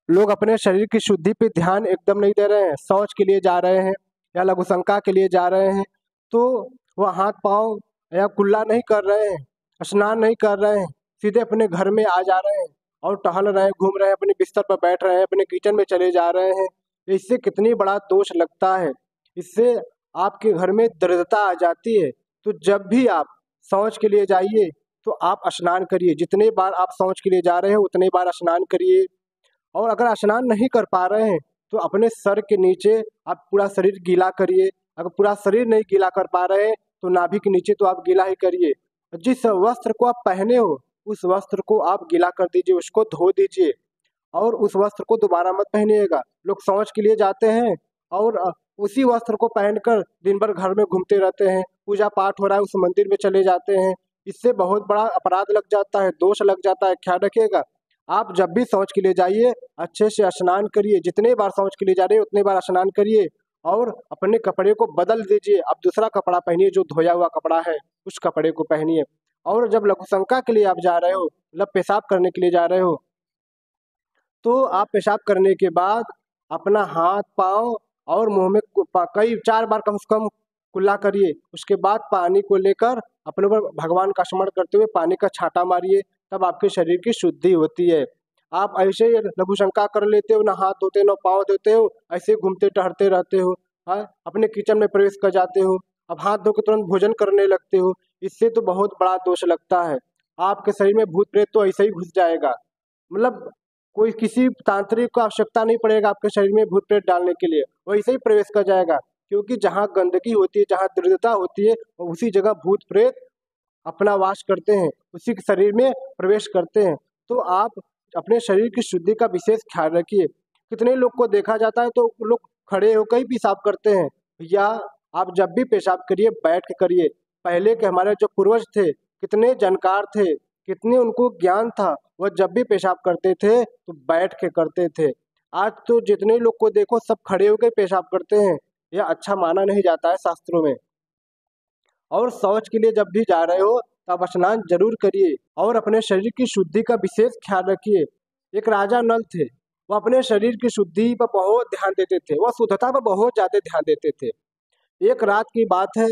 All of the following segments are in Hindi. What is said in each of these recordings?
लोग अपने शरीर की शुद्धि पे ध्यान एकदम नहीं दे रहे हैं, शौच के लिए जा रहे हैं या लघुशंका के लिए जा रहे हैं, तो वह हाथ पाँव या कुल्ला नहीं कर रहे हैं, स्नान नहीं कर रहे हैं, सीधे अपने घर में आ जा रहे हैं और टहल रहे हैं, घूम रहे हैं, अपने बिस्तर पर बैठ रहे हैं, अपने किचन में चले जा रहे हैं। इससे कितनी बड़ा दोष लगता है। इससे आपके घर में दरिद्रता आ जाती है। तो जब भी आप शौच के लिए जाइए तो आप स्नान करिए, जितने बार आप शौच के लिए जा रहे हो उतने बार स्नान करिए। और अगर स्नान नहीं कर पा रहे हैं तो अपने सर के नीचे आप पूरा शरीर गीला करिए। अगर पूरा शरीर नहीं गीला कर पा रहे हैं तो नाभि के नीचे तो आप गीला ही करिए। जिस वस्त्र को आप पहने हो उस वस्त्र को आप गीला कर दीजिए, उसको धो दीजिए और उस वस्त्र को दोबारा मत पहनिएगा। लोग शौच के लिए जाते हैं और उसी वस्त्र को पहनकर दिन भर घर में घूमते रहते हैं, पूजा पाठ हो रहा है उस मंदिर में चले जाते हैं। इससे बहुत बड़ा अपराध लग जाता है, दोष लग जाता है। ख्याल रखिएगा, आप जब भी शौच के लिए जाइए अच्छे से स्नान करिए, जितने बार शौच के लिए जा रहे हैं उतने बार स्नान करिए और अपने कपड़े को बदल दीजिए। आप दूसरा कपड़ा पहनिए, जो धोया हुआ कपड़ा है उस कपड़े को पहनिए। और जब लघुशंका के लिए आप जा रहे हो, मतलब पेशाब करने के लिए जा रहे हो, तो आप पेशाब करने के बाद अपना हाथ पाँव और मुंह में कई 4 बार कम से कम कुल्ला करिए। उसके बाद पानी को लेकर अपने ऊपर भगवान का स्मरण करते हुए पानी का छांटा मारिए, तब आपके शरीर की शुद्धि होती है। आप ऐसे ही लघुशंका कर लेते हो, ना हाथ धोते ना पाँव धोते हो, ऐसे ही घूमते टहलते रहते हो। हाँ, अपने किचन में प्रवेश कर जाते हो, अब हाथ धो के तुरंत भोजन करने लगते हो। इससे तो बहुत बड़ा दोष लगता है। आपके शरीर में भूत प्रेत तो ऐसे ही घुस जाएगा, मतलब कोई किसी तांत्रिक को आवश्यकता नहीं पड़ेगा आपके शरीर में भूत प्रेत डालने के लिए, वैसे ही प्रवेश कर जाएगा। क्योंकि जहाँ गंदगी होती है, जहाँ दरिद्रता होती है, उसी जगह भूत प्रेत अपना वास करते हैं, उसी के शरीर में प्रवेश करते हैं। तो आप अपने शरीर की शुद्धि का विशेष ख्याल रखिए। कितने लोग को देखा जाता है तो वो लोग खड़े होकर ही पेशाब करते हैं। या आप जब भी पेशाब करिए बैठ के करिए। पहले के हमारे जो पूर्वज थे कितने जानकार थे, कितने उनको ज्ञान था, वह जब भी पेशाब करते थे तो बैठ के करते थे। आज तो जितने लोग को देखो सब खड़े होकर पेशाब करते हैं, यह अच्छा माना नहीं जाता है शास्त्रों में। और शौच के लिए जब भी जा रहे हो तब स्नान जरूर करिए और अपने शरीर की शुद्धि का विशेष ख्याल रखिए। एक राजा नल थे, वह अपने शरीर की शुद्धि पर बहुत ध्यान देते थे, वह शुद्धता पर बहुत ज्यादा ध्यान देते थे। एक रात की बात है,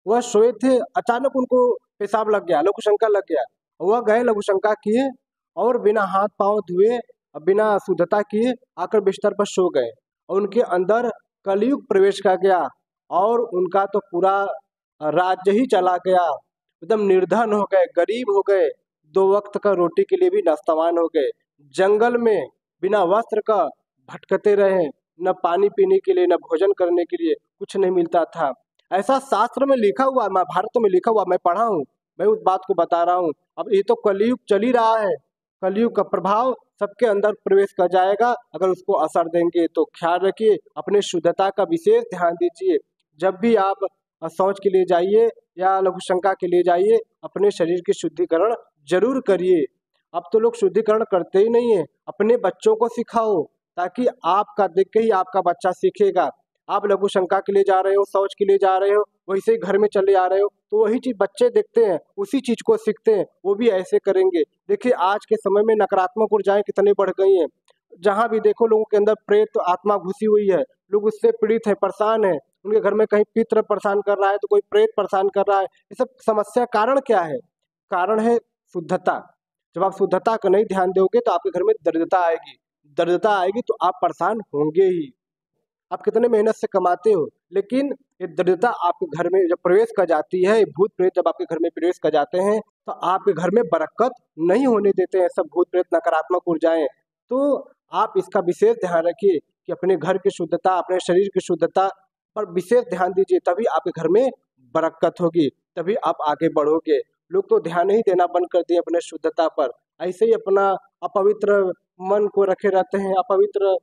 वह सोए थे, अचानक उनको पेशाब लग गया, लघुशंका लग गया। वह गए लघुशंका किए और बिना हाथ पांव धुए और बिना शुद्धता किए आकर बिस्तर पर सो गए और उनके अंदर कलयुग प्रवेश कर गया और उनका तो पूरा राज्य ही चला गया। एकदम निर्धन हो गए, गरीब हो गए, 2 वक्त का रोटी के लिए भी नस्तवान हो गए। जंगल में बिना वस्त्र का भटकते रहे, न पानी पीने के लिए न भोजन करने के लिए कुछ नहीं मिलता था। ऐसा शास्त्र में लिखा हुआ, महाभारत में लिखा हुआ, मैं पढ़ा हूँ, मैं उस बात को बता रहा हूँ। अब ये तो कलयुग चल ही रहा है, कलयुग का प्रभाव सबके अंदर प्रवेश कर जाएगा अगर उसको असर देंगे। तो ख्याल रखिए, अपने शुद्धता का विशेष ध्यान दीजिए। जब भी आप शौच के लिए जाइए या लघुशंका के लिए जाइए, अपने शरीर की शुद्धिकरण जरूर करिए। अब तो लोग शुद्धिकरण करते ही नहीं है। अपने बच्चों को सिखाओ, ताकि आपका देख के ही आपका बच्चा सीखेगा। आप लघुशंका के लिए जा रहे हो, शौच के लिए जा रहे हो, वैसे ही घर में चले आ रहे हो, तो वही चीज बच्चे देखते हैं, उसी चीज को सीखते हैं, वो भी ऐसे करेंगे। देखिए आज के समय में नकारात्मक ऊर्जाएं कितनी बढ़ गई हैं। जहाँ भी देखो लोगों के अंदर प्रेत आत्मा घुसी हुई है, लोग उससे पीड़ित है, परेशान है। उनके घर में कहीं पितृ परेशान कर रहा है तो कोई प्रेत परेशान कर रहा है। ये सब समस्या कारण क्या है? कारण है शुद्धता। जब आप शुद्धता का नहीं ध्यान दोगे तो आपके घर में दरिद्रता आएगी, दरिद्रता आएगी तो आप परेशान होंगे ही। आप कितने मेहनत से कमाते हो, लेकिन ये दरिद्रता आपके घर में जब प्रवेश कर जाती है, भूत प्रेत जब आपके घर में प्रवेश कर जाते हैं तो आपके घर में बरकत नहीं होने देते हैं सब भूत प्रेत नकारात्मक ऊर्जाएं। तो आप इसका विशेष ध्यान रखिए कि अपने घर की शुद्धता, अपने शरीर की शुद्धता पर विशेष ध्यान दीजिए, तभी आपके घर में बरकत होगी, तभी आप आगे बढ़ोगे। लोग तो ध्यान ही देना बंद कर दिए अपने शुद्धता पर, ऐसे ही अपना अपवित्र मन को रखे रहते हैं, अपवित्र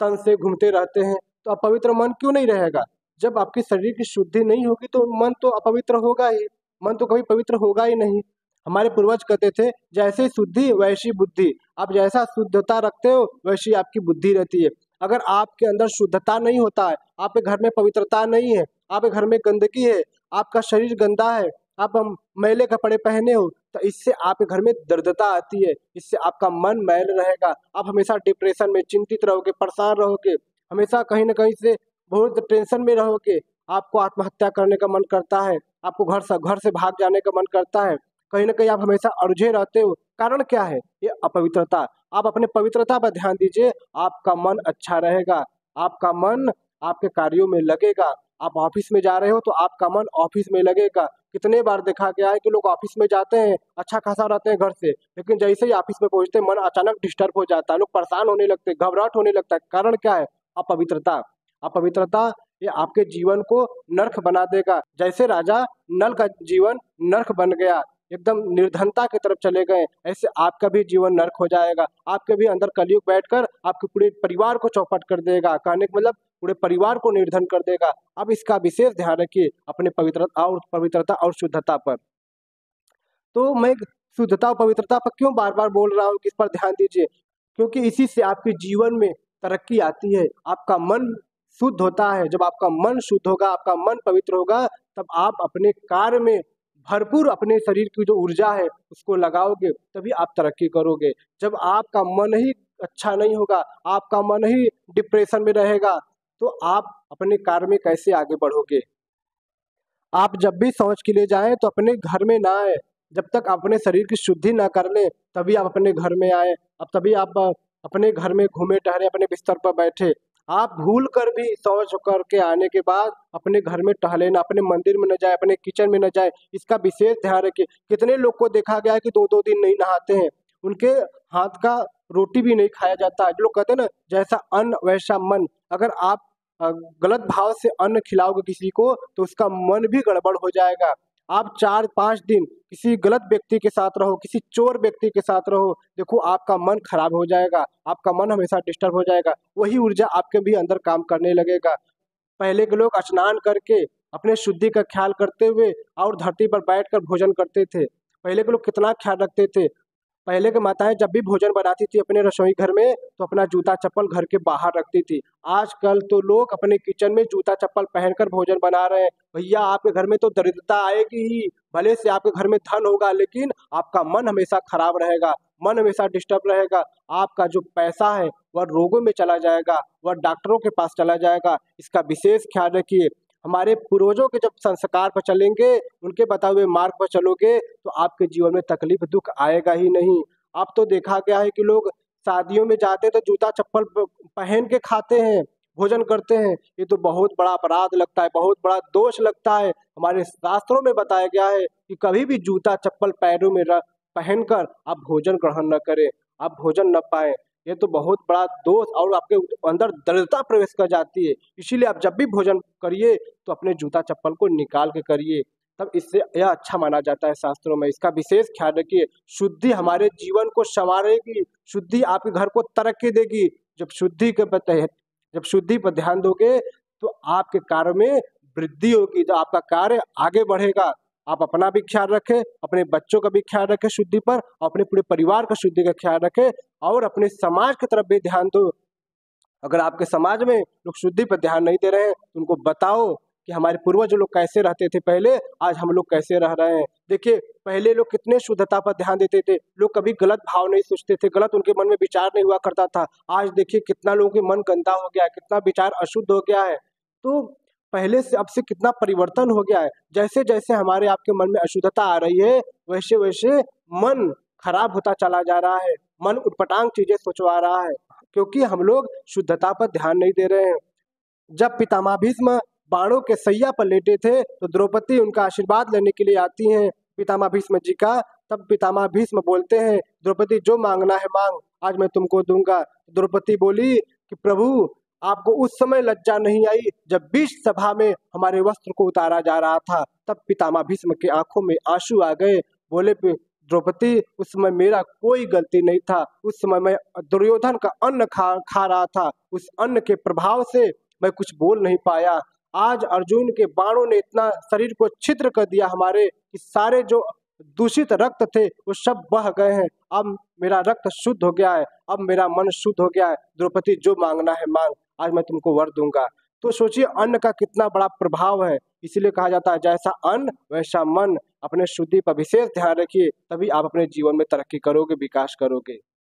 तन से घूमते रहते हैं। तो अपवित्र मन क्यों नहीं रहेगा? जब आपकी शरीर की शुद्धि नहीं होगी तो मन तो अपवित्र होगा ही, मन तो कभी पवित्र होगा ही नहीं। हमारे पूर्वज कहते थे, जैसे शुद्धि वैसी बुद्धि। आप जैसा शुद्धता रखते हो वैसी आपकी बुद्धि रहती है। अगर आपके अंदर शुद्धता नहीं होता है, आपके घर में पवित्रता नहीं है, आपके घर में गंदगी है, आपका शरीर गंदा है, आप मैले कपड़े पहने हो, तो इससे आपके घर में दरिद्रता आती है, इससे आपका मन मैल रहेगा, आप हमेशा डिप्रेशन में चिंतित रहोगे, परेशान रहोगे, हमेशा कहीं ना कहीं से बहुत टेंशन में रहोगे, आपको आत्महत्या करने का मन करता है, आपको घर से भाग जाने का मन करता है, कहीं ना कहीं आप हमेशा उलझे रहते हो। कारण क्या है? ये अपवित्रता। आप अपने पवित्रता पर ध्यान दीजिए, आपका मन अच्छा रहेगा, आपका मन आपके कार्यों में लगेगा। आप ऑफिस में जा रहे हो तो आपका मन ऑफिस में लगेगा। कितने बार देखा गया है कि लोग ऑफिस में जाते हैं, अच्छा खासा रहते हैं घर से, लेकिन जैसे ही ऑफिस में पहुंचते हैं मन अचानक डिस्टर्ब हो जाता है, लोग परेशान होने लगते हैं, घबराहट होने लगता है। कारण क्या है? अपवित्रता। अपवित्रता ये आपके जीवन को नर्क बना देगा। जैसे राजा नल का जीवन नर्क बन गया, एकदम निर्धनता की तरफ चले गए, ऐसे आपका भी जीवन नर्क हो जाएगा। आपके भी अंदर कलयुग बैठकर आपके पूरे परिवार को चौपट कर देगा। कहने का मतलब पूरे परिवार को निर्धन कर देगा। अब इसका विशेष ध्यान रखिए अपने पवित्रता और शुद्धता पर। तो मैं शुद्धता और पवित्रता पर क्यों बार बार बोल रहा हूँ कि इस पर ध्यान दीजिए? क्योंकि इसी से आपके जीवन में तरक्की आती है, आपका मन शुद्ध होता है। जब आपका मन शुद्ध होगा, आपका मन पवित्र होगा, तब आप अपने कार्य में भरपूर अपने शरीर की जो ऊर्जा है उसको लगाओगे, तभी आप तरक्की करोगे। जब आपका मन ही अच्छा नहीं होगा, आपका मन ही डिप्रेशन में रहेगा, तो आप अपने कार्य में कैसे आगे बढ़ोगे? आप जब भी शौच के लिए जाएं तो अपने घर में ना आए, जब तक अपने शरीर की शुद्धि ना कर लें तभी आप अपने घर में आए। अब तभी आप अपने घर में घूमे टहरे, अपने बिस्तर पर बैठे। आप भूल कर भी शौच करके आने के बाद अपने घर में टहले ना, अपने मंदिर में न जाए, अपने किचन में न जाए। इसका विशेष ध्यान रखिए। कितने लोग को देखा गया है कि 2-2 दिन नहीं नहाते हैं, उनके हाथ का रोटी भी नहीं खाया जाता है। जो लोग कहते हैं ना, जैसा अन्न वैसा मन। अगर आप गलत भाव से अन्न खिलाओगे किसी को तो उसका मन भी गड़बड़ हो जाएगा। आप 4-5 दिन किसी गलत व्यक्ति के साथ रहो, किसी चोर व्यक्ति के साथ रहो, देखो आपका मन खराब हो जाएगा, आपका मन हमेशा डिस्टर्ब हो जाएगा, वही ऊर्जा आपके भी अंदर काम करने लगेगा। पहले के लोग स्नान करके अपने शुद्धि का ख्याल करते हुए और धरती पर बैठकर भोजन करते थे। पहले के लोग कितना ख्याल रखते थे। पहले की माताएं जब भी भोजन बनाती थी अपने रसोई घर में तो अपना जूता चप्पल घर के बाहर रखती थी। आजकल तो लोग अपने किचन में जूता चप्पल पहनकर भोजन बना रहे हैं। भैया आपके घर में तो दरिद्रता आएगी ही, भले से आपके घर में धन होगा लेकिन आपका मन हमेशा खराब रहेगा, मन हमेशा डिस्टर्ब रहेगा। आपका जो पैसा है वह रोगों में चला जाएगा, वह डॉक्टरों के पास चला जाएगा। इसका विशेष ख्याल रखिए। हमारे पूर्वजों के जब संस्कार पर चलेंगे, उनके बताए हुए मार्ग पर चलोगे तो आपके जीवन में तकलीफ दुख आएगा ही नहीं। अब तो देखा गया है कि लोग शादियों में जाते तो जूता चप्पल पहन के खाते हैं, भोजन करते हैं। ये तो बहुत बड़ा अपराध लगता है, बहुत बड़ा दोष लगता है। हमारे शास्त्रों में बताया गया है कि कभी भी जूता चप्पल पैरों में पहनकर आप भोजन ग्रहण न करें, आप भोजन न पाएं। ये तो बहुत बड़ा दोष और आपके अंदर दरिद्रता प्रवेश कर जाती है। इसीलिए आप जब भी भोजन करिए तो अपने जूता चप्पल को निकाल के करिए, तब इससे यह अच्छा माना जाता है शास्त्रों में। इसका विशेष ख्याल रखिए। शुद्धि हमारे जीवन को संवारेगी, शुद्धि आपके घर को तरक्की देगी। जब शुद्धि पर ध्यान दोगे तो आपके कार्य में वृद्धि होगी, तो आपका कार्य आगे बढ़ेगा। आप अपना भी ख्याल रखें, अपने बच्चों का भी ख्याल रखें शुद्धि पर, और अपने पूरे परिवार का शुद्धि का ख्याल रखें, और अपने समाज की तरफ भी ध्यान दो। अगर आपके समाज में लोग शुद्धि पर ध्यान नहीं दे रहे हैं तो उनको बताओ कि हमारे पूर्वज लोग कैसे रहते थे पहले, आज हम लोग कैसे रह रहे हैं। देखिए पहले लोग कितने शुद्धता पर ध्यान देते थे, लोग कभी गलत भाव नहीं सोचते थे, गलत उनके मन में विचार नहीं हुआ करता था। आज देखिए कितना लोगों के मन गंदा हो गया है, कितना विचार अशुद्ध हो गया है। तो पहले से अब से कितना परिवर्तन हो गया है। जैसे जैसे हमारे आपके मन में अशुद्धता आ रही है वैसे वैसे मन खराब होता चला जा रहा है, मन उटपटांग चीजें सोचवा रहा है, क्योंकि हम लोग शुद्धता पर ध्यान नहीं दे रहे हैं। जब पितामह भीष्म बाणों के सैया पर लेटे थे तो द्रौपदी उनका आशीर्वाद लेने के लिए आती हैं पितामह भीष्म जी का। तब पितामह भीष्म बोलते हैं, द्रौपदी जो मांगना है मांग, आज मैं तुमको दूंगा। द्रौपदी बोली कि प्रभु आपको उस समय लज्जा नहीं आई जब बीच सभा में हमारे वस्त्र को उतारा जा रहा था। तब पितामह भीष्म की आंखों में आंसू आ गए। बोले द्रौपदी उस समय मेरा कोई गलती नहीं था, उस समय मैं दुर्योधन का अन्न खा रहा था, उस अन्न के प्रभाव से मैं कुछ बोल नहीं पाया। आज अर्जुन के बाणों ने इतना शरीर को छिद्र कर दिया हमारे कि सारे जो दूषित रक्त थे वो सब बह गए हैं। अब मेरा रक्त शुद्ध हो गया है, अब मेरा मन शुद्ध हो गया है। द्रौपदी जो मांगना है मांग, आज मैं तुमको वर दूंगा। तो सोचिए अन्न का कितना बड़ा प्रभाव है। इसीलिए कहा जाता है जैसा अन्न वैसा मन। अपने शुद्धि पर विशेष ध्यान रखिए, तभी आप अपने जीवन में तरक्की करोगे, विकास करोगे।